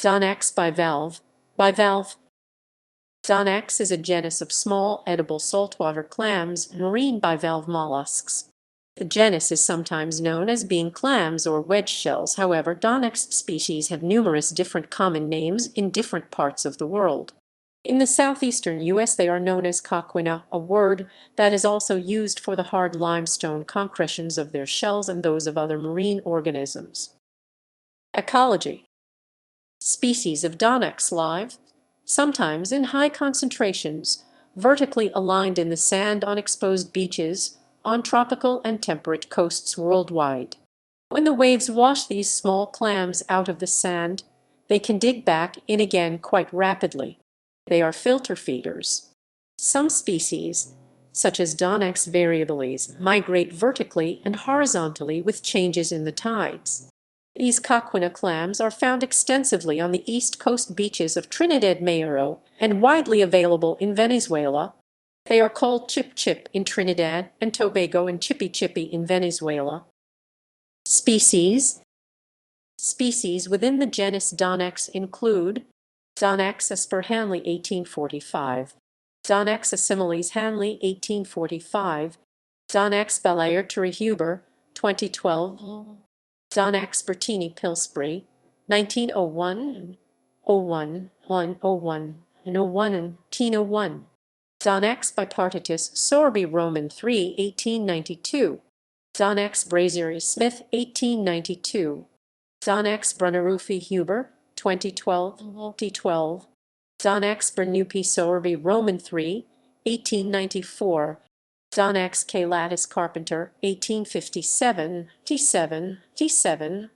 Donax bivalve. Bivalve. Donax is a genus of small, edible saltwater clams, marine bivalve molluscs. The genus is sometimes known as being clams or wedge shells. However, Donax species have numerous different common names in different parts of the world. In the southeastern U.S. they are known as coquina, a word that is also used for the hard limestone concretions of their shells and those of other marine organisms. Ecology. Species of Donax live, sometimes in high concentrations, vertically aligned in the sand on exposed beaches, on tropical and temperate coasts worldwide. When the waves wash these small clams out of the sand, they can dig back in again quite rapidly. They are filter feeders. Some species, such as Donax variabilis, migrate vertically and horizontally with changes in the tides. These coquina clams are found extensively on the east coast beaches of Trinidad Mayero and widely available in Venezuela. They are called chip-chip in Trinidad and Tobago and chippy-chippy in Venezuela. Species. Species within the genus Donax include Donax asper Hanley 1845, Donax assimiles Hanley 1845, Donax Belairteri Huber 2012, Donax Bertini Pillsbury 1901, 01, 101, and 01 and 1901, Donax bipartitus Sorby Roman 3 1892, Donax Brazieri Smith 1892, Donax Brunnerufi Huber 2012, D12, Donax Bernupi Sorby Roman 3 1894, Donax Calatus Carpenter 1857, T7, T7,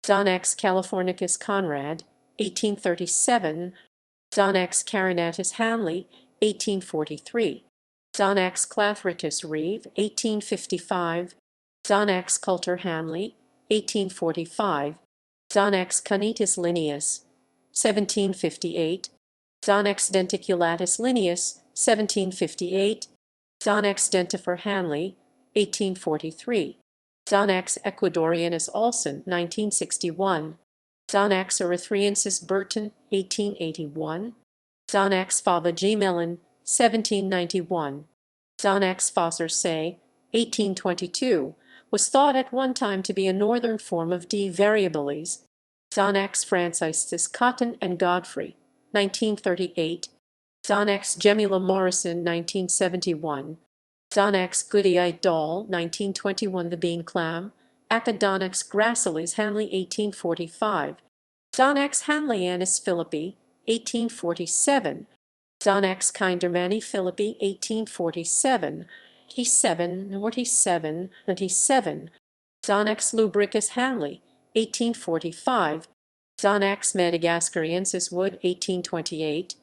Donax Californicus Conrad 1837, Donax carinatus Hanley 1843, Donax clathratus Reeve 1855, Donax coulter Hanley 1845, Donax conitus lineus 1758, Donax denticulatus lineus 1758, Donax dentifer Hanley 1843, Donax ecuadorianus Olson 1961, Donax erythriensis Burton 1881, Donax fava Gemelin 1791, Donax Fosser Say 1822 was thought at one time to be a northern form of D. variabilis, Donax franciscis Cotton and Godfrey 1938, Donax Gemula Morrison 1971, Donax Goodyeite Doll 1921, the bean clam, Acadonax gracilis Hanley 1845, Donax hanleyanus Philippi 1847, Donax kindermanni Philippi 1847, T7, 47, 97, Donax lubricus Hanley 1845, Donax madagascariensis Wood 1828,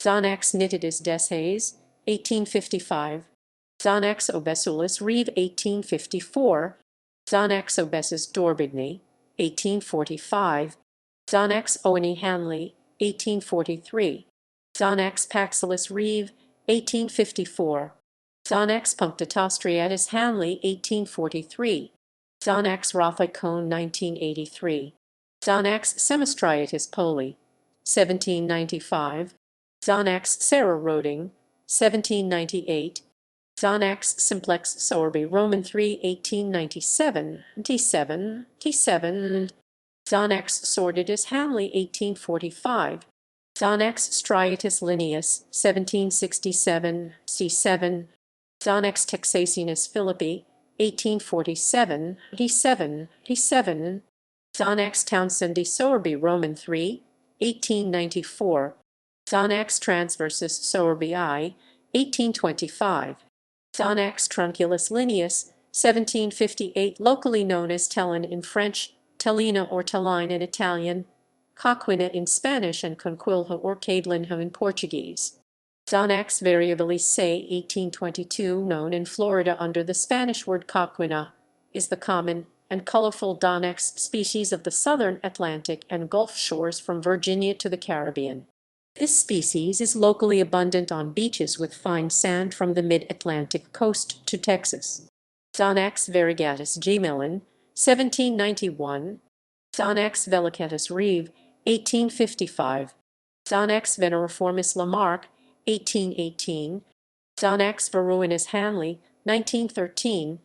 Donax nitidus Deshays 1855, Donax obesulus Reeve 1854, Donax obesus Dorbigny 1845, Donax oweni Hanley 1843, Donax paxillus Reeve 1854, Donax punctatostriatus Hanley 1843, Donax rothicone 1983, Donax semistriatus Poli 1795, Donax Sarah Roding 1798, Donax simplex Sorby Roman 3 1897, T7, T7, Donax sordidus Hanley 1845, Donax striatus lineus 1767, C7, Donax texaceanus Philippi 1847, D7, D7, Donax townsendi Sorby Roman 3 1894, Donax transversus Sorby I 1825, Donax trunculus lineus 1758, locally known as Tellin in French, Tellina or Telline in Italian, Coquina in Spanish, and Conquilha or Cadelinha in Portuguese. Donax variabilis Say 1822, known in Florida under the Spanish word coquina, is the common and colorful Donax species of the southern Atlantic and Gulf shores from Virginia to the Caribbean. This species is locally abundant on beaches with fine sand from the mid-Atlantic coast to Texas. Donax variegatus Gemelin 1791, Donax velicatus Reeve 1855. Donax veneriformis Lamarck, 1818. Donax veruinus Hanley, 1913.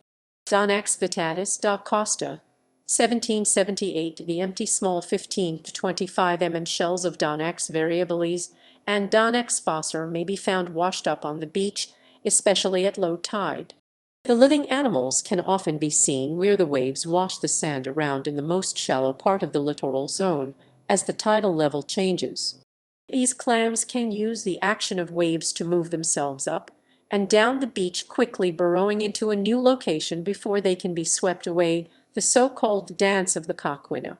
Donax vittatus da Costa, 1778. The empty small 15 to 25 mm shells of Donax variabilis and Donax fossor may be found washed up on the beach, especially at low tide. The living animals can often be seen where the waves wash the sand around in the most shallow part of the littoral zone as the tidal level changes. These clams can use the action of waves to move themselves up and down the beach, quickly burrowing into a new location before they can be swept away, the so-called dance of the coquina.